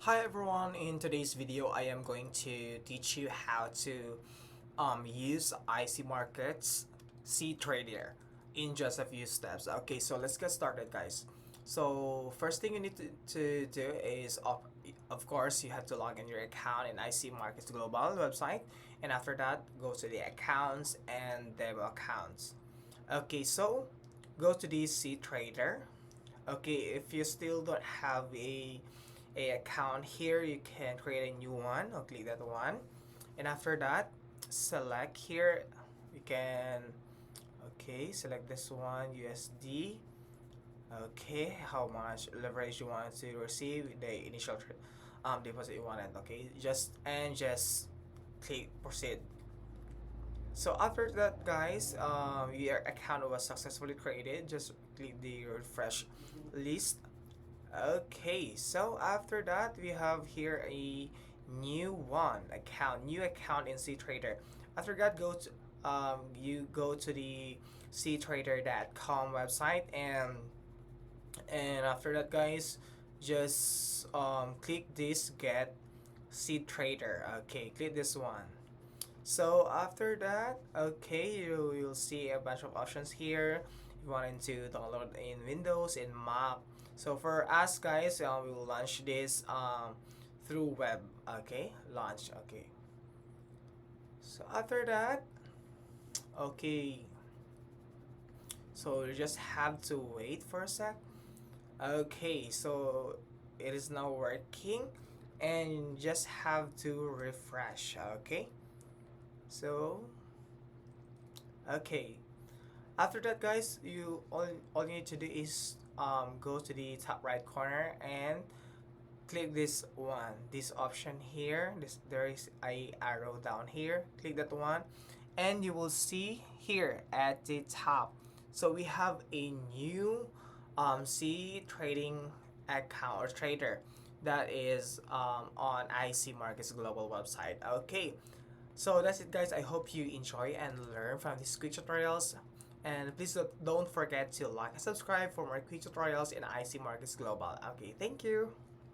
Hi everyone, in today's video I am going to teach you how to use IC Markets cTrader in just a few steps. Okay, so let's get started guys. So first thing you need to do is of course you have to log in your account in IC Markets Global website, and after that go to the accounts and demo accounts. Okay, so go to the cTrader. Okay, if you still don't have a account here, you can create a new one. I'll click that one, and after that select here. You can select this one, USD. Okay, how much leverage you want to receive, the initial deposit you wanted. Okay, just click proceed. So after that guys, your account was successfully created. Just click the refresh list. Okay, so after that we have here a new account in cTrader. After that, you go to the cTrader.com website, and after that guys, just click this get cTrader. Okay, click this one. So after that, okay, you'll see a bunch of options here. If you wanted to download in Windows, in Mac. So for us guys, we will launch this through web. Okay, launch. Okay. So after that, okay. So you just have to wait for a sec. Okay, so it is now working, and just have to refresh. Okay. So okay, after that guys, all you need to do is go to the top right corner and click this option here. There is a arrow down here, click that one, and you will see here at the top, so we have a new C trading account or trader that is on IC Markets Global website. Okay, so that's it guys. I hope you enjoy and learn from these quick tutorials. And please don't forget to like and subscribe for more quick tutorials in IC Markets Global. Okay, thank you.